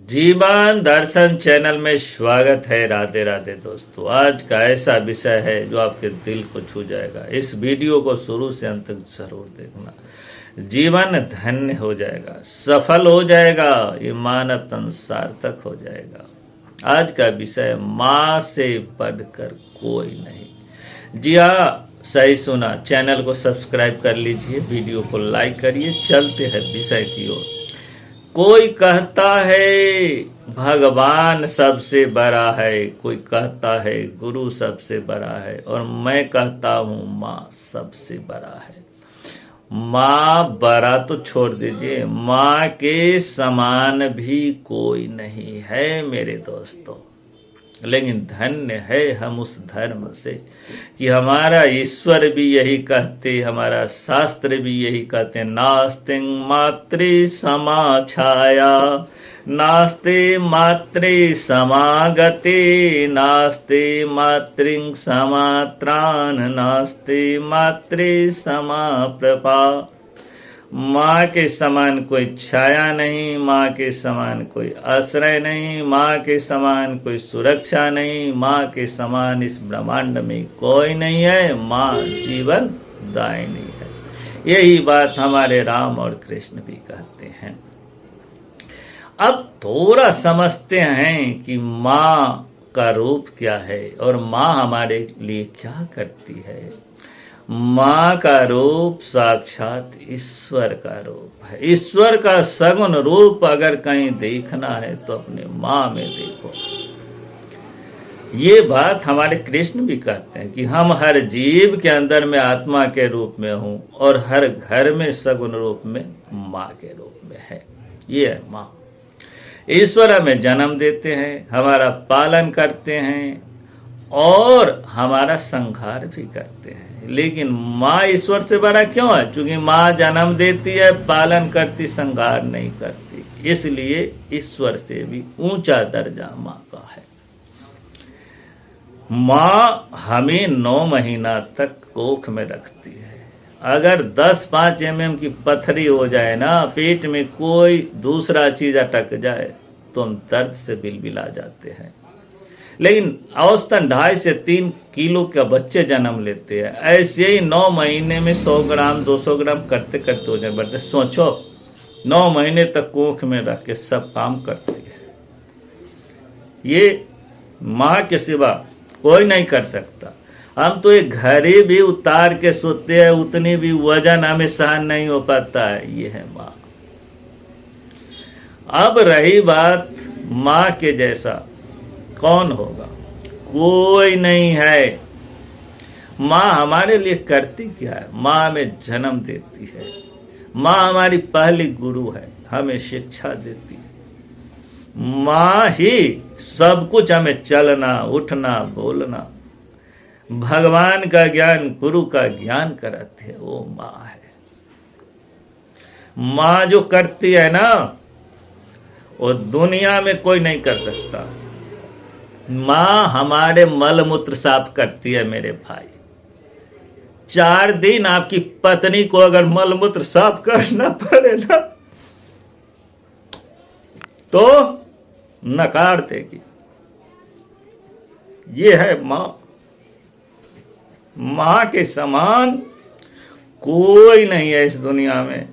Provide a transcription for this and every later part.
जीवन दर्शन चैनल में स्वागत है। राधे राधे दोस्तों। आज का ऐसा विषय है जो आपके दिल को छू जाएगा। इस वीडियो को शुरू से अंत तक जरूर देखना। जीवन धन्य हो जाएगा, सफल हो जाएगा, ये मानव तन सार्थक हो जाएगा। आज का विषय माँ से बढ़कर कोई नहीं। जी हाँ, सही सुना। चैनल को सब्सक्राइब कर लीजिए, वीडियो को लाइक करिए। चलते हैं विषय की ओर। कोई कहता है भगवान सबसे बड़ा है, कोई कहता है गुरु सबसे बड़ा है, और मैं कहता हूँ माँ सबसे बड़ा है। माँ बड़ा तो छोड़ दीजिए, माँ के समान भी कोई नहीं है मेरे दोस्तों। लेकिन धन्य है हम उस धर्म से कि हमारा ईश्वर भी यही कहते, हमारा शास्त्र भी यही कहते, नास्ति मातृ समा छाया, नास्ते मातृ समागते, नास्ते मातृ समात्रान, नास्ते मातृ समा प्रभा। माँ के समान कोई छाया नहीं, माँ के समान कोई आश्रय नहीं, माँ के समान कोई सुरक्षा नहीं, माँ के समान इस ब्रह्मांड में कोई नहीं है। माँ जीवन दायिनी है। यही बात हमारे राम और कृष्ण भी कहते हैं। अब थोड़ा समझते हैं कि माँ का रूप क्या है और माँ हमारे लिए क्या करती है। माँ का रूप साक्षात ईश्वर का रूप है। ईश्वर का सगुण रूप अगर कहीं देखना है तो अपने माँ में देखो। ये बात हमारे कृष्ण भी कहते हैं कि हम हर जीव के अंदर में आत्मा के रूप में हूँ और हर घर में सगुण रूप में माँ के रूप में है। ये है माँ। ईश्वर हमें जन्म देते हैं, हमारा पालन करते हैं और हमारा संहार भी करते हैं। लेकिन माँ ईश्वर से बड़ा क्यों है? क्योंकि माँ जन्म देती है, पालन करती, संहार नहीं करती। इसलिए ईश्वर से भी ऊंचा दर्जा माँ का है। माँ हमें 9 महीना तक कोख में रखती है। अगर 10-5 mm की पथरी हो जाए ना, पेट में कोई दूसरा चीज अटक जाए तो हम दर्द से बिलबिला जाते हैं। लेकिन औसतन 2.5 से 3 किलो का बच्चे जन्म लेते हैं। ऐसे ही 9 महीने में 100 ग्राम 200 ग्राम करते करते हो जाए बच्चे। सोचो, 9 महीने तक कोख में रख के सब काम करती है। ये माँ के सिवा कोई नहीं कर सकता। हम तो एक घड़ी भी उतार के सोते हैं, उतनी भी वजन हमें सहन नहीं हो पाता है। ये है माँ। अब रही बात माँ के जैसा कौन होगा? कोई नहीं है। माँ हमारे लिए करती क्या है? माँ हमें जन्म देती है। माँ हमारी पहली गुरु है, हमें शिक्षा देती है। माँ ही सब कुछ हमें चलना, उठना, बोलना, भगवान का ज्ञान, गुरु का ज्ञान कराती है। वो माँ है। माँ जो करती है ना, वो दुनिया में कोई नहीं कर सकता। माँ हमारे मल मूत्र साफ करती है मेरे भाई। 4 दिन आपकी पत्नी को अगर मल मूत्र साफ करना पड़े ना तो नकार देगी। ये है माँ। माँ के समान कोई नहीं है इस दुनिया में।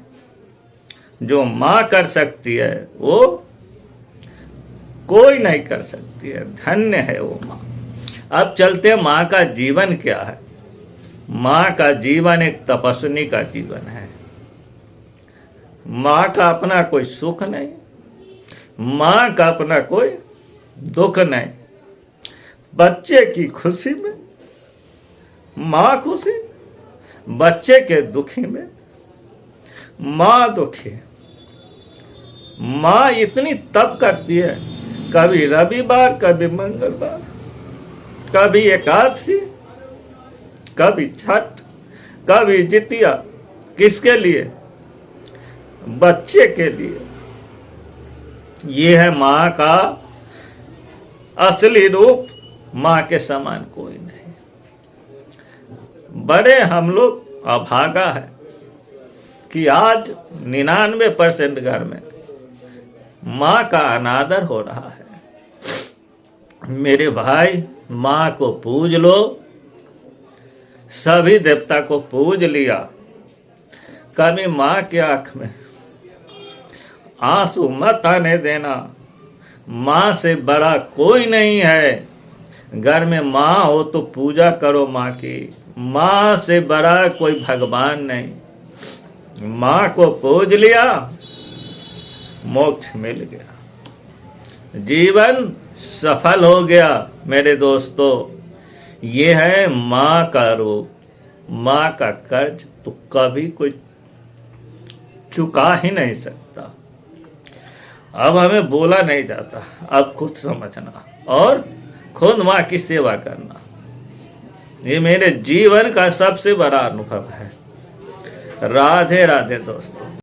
जो माँ कर सकती है वो कोई नहीं कर सकती है। धन्य है वो माँ। अब चलते हैं माँ का जीवन क्या है। माँ का जीवन एक तपस्विनी का जीवन है। माँ का अपना कोई सुख नहीं, माँ का अपना कोई दुख नहीं। बच्चे की खुशी में माँ खुशी, बच्चे के दुखी में माँ दुखी। माँ इतनी तप करती है, कभी रविवार, कभी मंगलवार, कभी एकादशी, कभी छठ, कभी जितिया। किसके लिए? बच्चे के लिए। ये है माँ का असली रूप। माँ के समान कोई नहीं। बड़े हम लोग अभागा है कि आज 99% घर में माँ का अनादर हो रहा है। मेरे भाई, माँ को पूज लो। सभी देवता को पूज लिया, कभी माँ की आंख में आंसू मत आने देना। माँ से बड़ा कोई नहीं है। घर में माँ हो तो पूजा करो माँ की। माँ से बड़ा कोई भगवान नहीं। माँ को पूज लिया, मोक्ष मिल गया, जीवन सफल हो गया। मेरे दोस्तों, ये है माँ का रूप। माँ का कर्ज तो कभी कोई चुका ही नहीं सकता। अब हमें बोला नहीं जाता, अब खुद समझना और खुद माँ की सेवा करना। ये मेरे जीवन का सबसे बड़ा अनुभव है। राधे राधे दोस्तों।